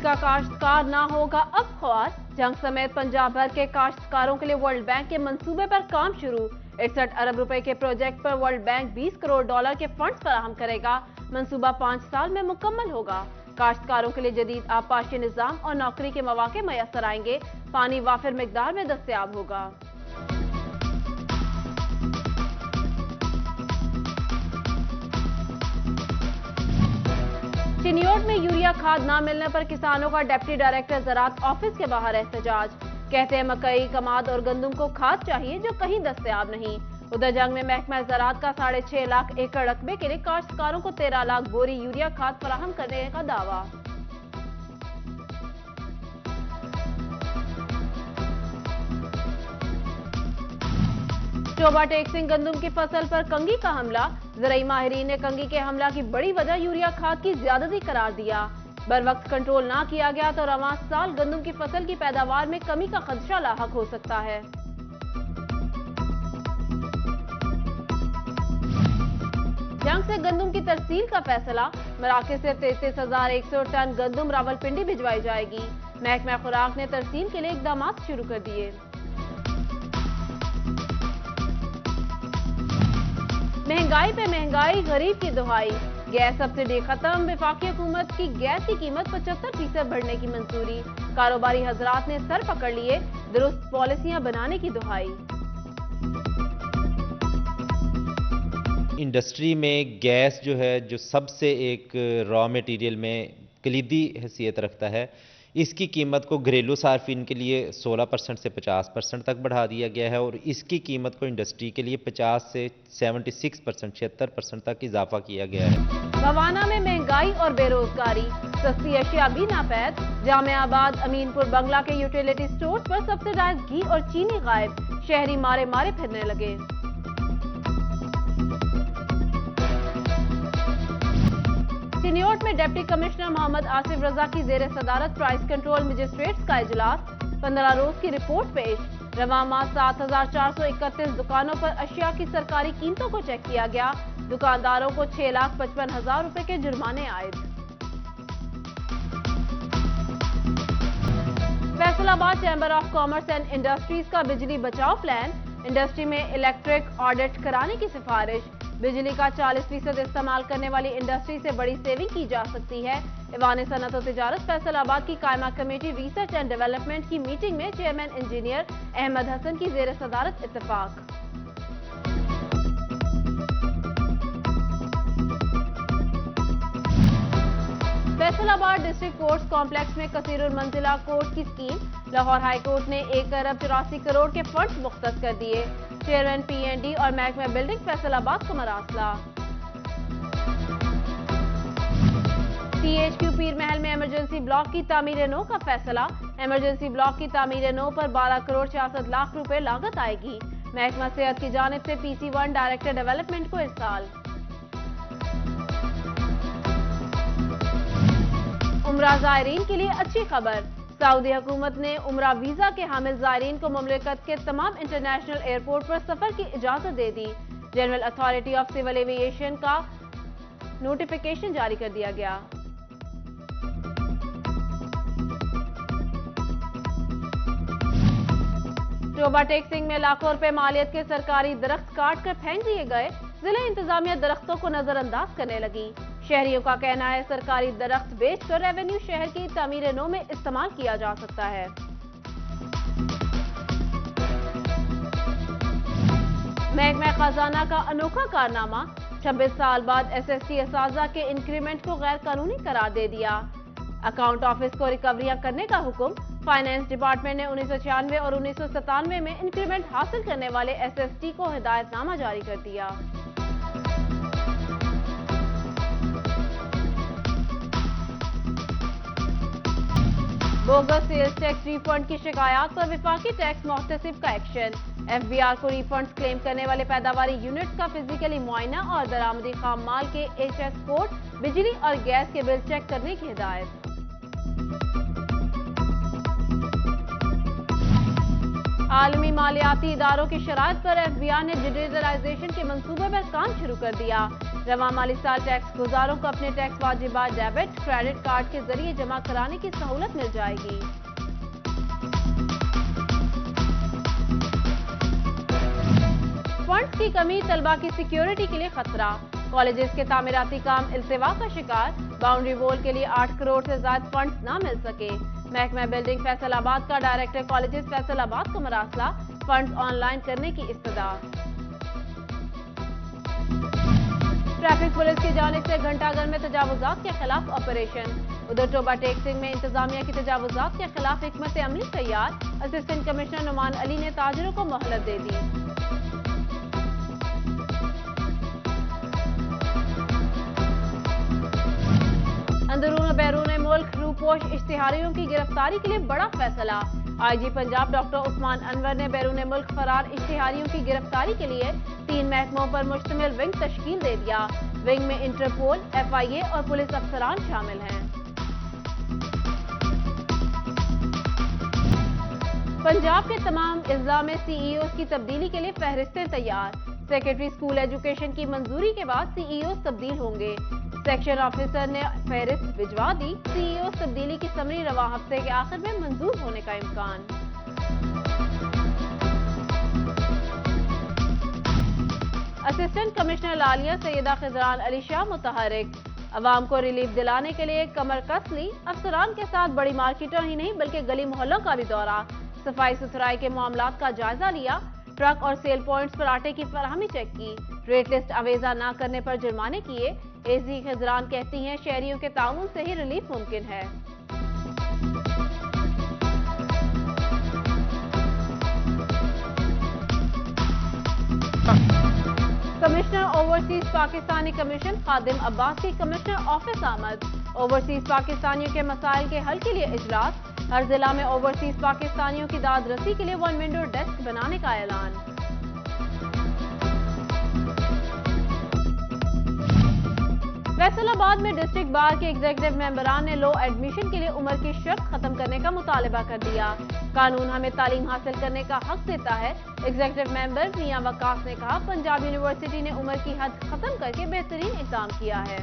का काश्तकार ना होगा अब ख्वार। जंग समेत पंजाब भर के काश्तकारों के लिए वर्ल्ड बैंक के मंसूबे पर काम शुरू। 61 अरब रुपए के प्रोजेक्ट पर वर्ल्ड बैंक 20 करोड़ डॉलर के फंड्स फराहम करेगा। मंसूबा 5 साल में मुकम्मल होगा। काश्तकारों के लिए जदीद आबपाशी निज़ाम और नौकरी के मौके मैसर आएंगे। पानी वाफिर मिकदार में दस्तयाब होगा। चिन्योट में यूरिया खाद ना मिलने पर किसानों का डिप्टी डायरेक्टर ज़राअत ऑफिस के बाहर एहतजाज। कहते हैं मकई, कमाद और गंदम को खाद चाहिए जो कहीं दस्तयाब नहीं। उधर जंग में महकमा ज़राअत का 6.5 लाख एकड़ रकबे के लिए काश्तकारों को 13 लाख बोरी यूरिया खाद फराहम करने का दावा। चोबा टेक सिंह गंदम की फसल पर कंगी का हमला। ज़राई माहिरीन ने कंगी के हमला की बड़ी वजह यूरिया खाद की ज्यादती करार दिया। बर वक्त कंट्रोल ना किया गया तो रवां साल गंदम की फसल की पैदावार में कमी का खदशा लाहक हो सकता है। जंग से गंदम की तरसील का फैसला। मराकज से 33,100 टन गंदम रावलपिंडी भिजवाई जाएगी। महकमा खुराक ने तरसील के लिए इकदाम शुरू कर दिए। महंगाई पे महंगाई, गरीब की दुहाई। गैस सब्सिडी खत्म। वफाकी हुकूमत की गैस की कीमत 75% बढ़ने की मंजूरी। कारोबारी हजरात ने सर पकड़ लिए। दुरुस्त पॉलिसियां बनाने की दुहाई। इंडस्ट्री में गैस जो है, जो सबसे एक रॉ मटेरियल में कलीदी हैसियत रखता है, इसकी कीमत को घरेलू सार्फिन के लिए 16% से 50% तक बढ़ा दिया गया है और इसकी कीमत को इंडस्ट्री के लिए 50 से 76%, 76% तक इजाफा किया गया है। भवाना में महंगाई और बेरोजगारी, सस्ती अशिया भी नापैद। जामियाबाद, अमीनपुर, बंगला के यूटिलिटी स्टोर पर सब्सिडाइज घी और चीनी गायब। शहरी मारे मारे फिरने लगे। चिन्योट में डिप्टी कमिश्नर मोहम्मद आसिफ रजा की जेर सदारत प्राइस कंट्रोल मजिस्ट्रेट्स का इजलास। 15 रोज की रिपोर्ट पेश। रवां माह 7,431 दुकानों पर अशिया की सरकारी कीमतों को चेक किया गया। दुकानदारों को 6,55,000 रुपए के जुर्माने आयद। Faisalabad chamber of commerce and industries का बिजली बचाओ प्लान। इंडस्ट्री में इलेक्ट्रिक ऑडिट कराने की सिफारिश। बिजली का 40% इस्तेमाल करने वाली इंडस्ट्री से बड़ी सेविंग की जा सकती है। ईवान सनत और तिजारत फैसलाबाद की कायमा कमेटी रिसर्च एंड डेवलपमेंट की मीटिंग में चेयरमैन इंजीनियर अहमद हसन की जेर सदारत इत्तेफाक। फैसलाबाद डिस्ट्रिक्ट कोर्ट्स कॉम्प्लेक्स में कसीरुल मंजिला कोर्ट की स्कीम। लाहौर हाई कोर्ट ने 1 अरब 84 करोड़ के फंड्स मुख्तस कर दिए। चेयरमैन पीएनडी और महकमा बिल्डिंग फैसलाबाद को मरासला। THQ पीर महल में इमरजेंसी ब्लॉक की तामीर नो का फैसला। इमरजेंसी ब्लॉक की तामीर नो पर 12 करोड़ 66 लाख रुपए लागत आएगी। महकमा सेहत की जानिब से PC1 डायरेक्टर डेवलपमेंट को इरसाल। उम्रा ज़ायरीन के लिए अच्छी खबर। सऊदी हुकूमत ने उम्रा वीजा के हामिल ज़ायरीन को मुमलिकत के तमाम इंटरनेशनल एयरपोर्ट पर सफर की इजाजत दे दी। General authority of civil aviation का नोटिफिकेशन जारी कर दिया गया। चोबा टेक सिंह में लाखों रुपए मालियत के सरकारी दरख्त काट कर फेंक दिए गए। जिला इंतजामिया दरख्तों को नजरअंदाज करने लगी। शहरियों का कहना है सरकारी दरख्त बेचकर रेवेन्यू शहर की तामीर नो में इस्तेमाल किया जा सकता है। महकमा खजाना का अनोखा कारनामा। 26 साल बाद SST असाजा के इंक्रीमेंट को गैर कानूनी करार दे दिया। अकाउंट ऑफिस को रिकवरियां करने का हुक्म। फाइनेंस डिपार्टमेंट ने 1996 और 1997 में इंक्रीमेंट हासिल करने वाले SST को हिदायतनामा जारी कर दिया। बोगस सेल्स टैक्स रिफंड की शिकायत पर विफाकी टैक्स मुहतसिब का एक्शन। FBR को रिफंड्स क्लेम करने वाले पैदावारी यूनिट्स का फिजिकली मुआयना और दरामदी खाम माल के HS कोड, बिजली और गैस के बिल चेक करने की हिदायत। आलमी मालियाती इदारों की शराइत पर FBR ने डिजिटलाइजेशन के मंसूबे पर काम शुरू कर दिया। रवां माली साल टैक्स गुजारों को अपने टैक्स वाजिबात डेबिट क्रेडिट कार्ड के जरिए जमा कराने की सहूलत मिल जाएगी। फंड्स की कमी तलबा की सिक्योरिटी के लिए खतरा, कॉलेजेस के तामीराती काम इल्तिवा का शिकार, बाउंड्री वॉल के लिए 8 करोड़ से ज्यादा फंड्स ना मिल सके। महकमा बिल्डिंग फैसलाबाद का डायरेक्टर कॉलेजेस फैसलाबाद को मरासला, फंड्स ऑनलाइन करने की इस्तदा। ट्रैफिक पुलिस की जानिब से घंटाघर में तजावुजात के खिलाफ ऑपरेशन, उधर टोबा टेक्सिंग में इंतजामिया की तजावुजात के खिलाफ हिकमत अमली तैयार, असिस्टेंट कमिश्नर नुमान अली ने ताजिरों को मोहलत दे दी। अंदरून बैरून मुल्क रूपोश इश्तिहारियों की गिरफ्तारी के लिए बड़ा फैसला, आईजी पंजाब डॉक्टर उस्मान अनवर ने बैरून मुल्क फरार इश्तिहारियों की गिरफ्तारी के लिए 3 महकमों पर मुश्तमिल विंग तश्कील दे दिया। विंग में इंटरपोल, FIA और पुलिस अफसरान शामिल हैं। पंजाब के तमाम अजला में CEOs की तब्दीली के लिए फहरिस्तें तैयार, सेक्रेटरी स्कूल एजुकेशन की मंजूरी के बाद CEOs तब्दील होंगे। सेक्शन ऑफिसर ने फहरिस्त भिजवा दी, CEOs तब्दीली की समरी रवां हफ्ते के आखिर में मंजूर होने का इम्कान। असिस्टेंट कमिश्नर लालिया सैयदा खिजरान अली शाह मुतहरिक, अवाम को रिलीफ दिलाने के लिए कमर कस ली, अफसरान के साथ बड़ी मार्केटों ही नहीं बल्कि गली मोहल्लों का भी दौरा, सफाई सुथराई के मामलात का जायजा लिया, ट्रक और सेल पॉइंट्स पर आटे की फराहमी चेक की, रेट लिस्ट अवेजा न करने पर जुर्माने किए। एसी खिजरान कहती हैं शहरियों के ताउन से ही रिलीफ मुमकिन है। कमिश्नर ओवरसीज पाकिस्तानी कमीशन खादिम अब्बास की कमिश्नर ऑफिस आमद, ओवरसीज पाकिस्तानियों के मसाइल के हल के लिए इजलास, हर जिला में ओवरसीज पाकिस्तानियों की दाद रसी के लिए 1 विंडो डेस्क बनाने का ऐलान। फैसलाबाद में डिस्ट्रिक्ट बार के एग्जीक्यूटिव मेंबरान ने लो एडमिशन के लिए उम्र की शर्त खत्म करने का मुतालबा कर दिया। कानून हमें तालीम हासिल करने का हक देता है, एग्जीक्यूटिव मेंबर मियां वकास ने कहा। पंजाब यूनिवर्सिटी ने उम्र की हद खत्म करके बेहतरीन इक़दाम किया है।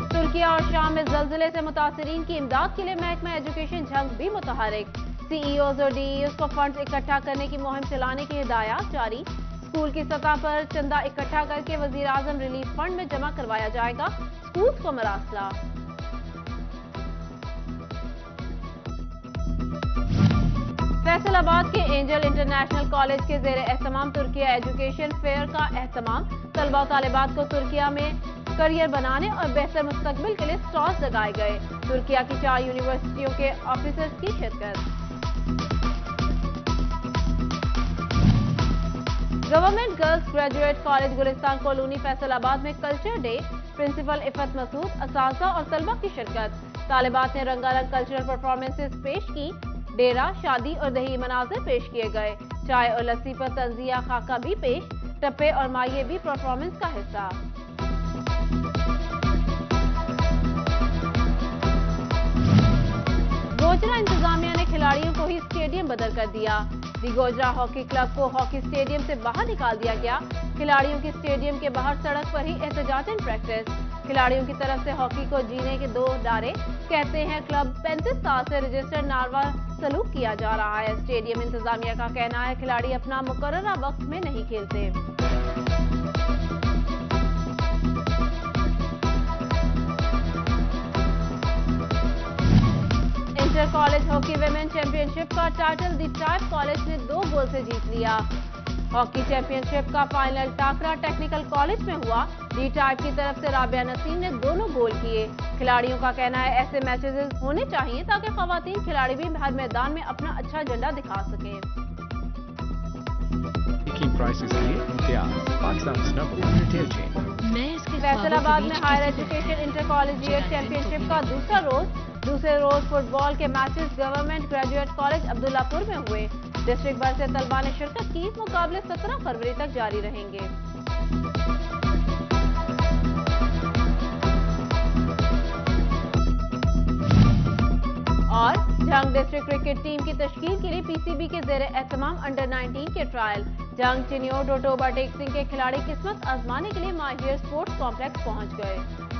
तुर्किया और शाम में ज़लज़ले से मुतासिरीन की इमदाद के लिए महकमा एजुकेशन झंग भी मुतहरिक, CEOs और DEOs को फंड्स इकट्ठा करने की मुहिम चलाने की हिदायत जारी, स्कूल की सतह पर चंदा इकट्ठा करके वजीर आजम रिलीफ फंड में जमा करवाया जाएगा, स्कूल्स को मरासला। फैसलाबाद के एंजल इंटरनेशनल कॉलेज के ज़ेरे एहतमाम तुर्किया एजुकेशन फेयर का एहतमाम, तलबा तालिबात को तुर्किया में करियर बनाने और बेहतर मुस्तकबिल के लिए स्टॉल्स लगाए गए। तुर्किया की 4 यूनिवर्सिटियों के ऑफिसर्स की शिरकत। Government girls graduate college Gulistan colony Faisalabad में culture day, principal Iffat Masood, असातिज़ा और तलबा की शिरकत। तालिबात ने रंगारंग कल्चरल परफॉर्मेंसेस पेश की, डेरा, शादी और दही मनाजिर पेश किए गए। चाय और लस्सी पर तंजिया खाका भी पेश, टप्पे और माये भी परफॉर्मेंस का हिस्सा। गोजरा इंतजामिया ने खिलाड़ियों को ही स्टेडियम बदल कर दिया, गोजरा हॉकी क्लब को हॉकी स्टेडियम से बाहर निकाल दिया गया। खिलाड़ियों की स्टेडियम के बाहर सड़क पर ही एहतजाजन प्रैक्टिस, खिलाड़ियों की तरफ से हॉकी को जीने के 2 नारे, कहते हैं क्लब 35 साल से रजिस्टर्ड नारवा सलूक किया जा रहा है। स्टेडियम इंतजामिया का कहना है खिलाड़ी अपना मुकर्ररा वक्त में नहीं खेलते। Inter college hockey women championship का टाइटल दी टाइप कॉलेज ने 2 गोल से जीत लिया। हॉकी चैंपियनशिप का फाइनल टाकरा टेक्निकल कॉलेज में हुआ। डी टाइप की तरफ से राबिया नसीम ने दोनों गोल किए। खिलाड़ियों का कहना है ऐसे मैचेस होने चाहिए ताकि खवातीन खिलाड़ी भी हर मैदान में अपना अच्छा झंडा दिखा सकें। फैसलाबाद में higher education inter collegiate championship का दूसरे रोज फुटबॉल के matches government graduate college Abdullapur में हुए। डिस्ट्रिक्ट भर से तलबा ने शिरकत की। मुकाबले 17 फरवरी तक जारी रहेंगे। और झंग डिस्ट्रिक्ट क्रिकेट टीम की तश्कील के लिए PCB के ज़ेरे एहतमाम अंडर 19 के ट्रायल। जंग चिनियो डोटोबा टेक सिंह के खिलाड़ी किस्मत आजमाने के लिए माहिर स्पोर्ट्स कॉम्प्लेक्स पहुंच गए।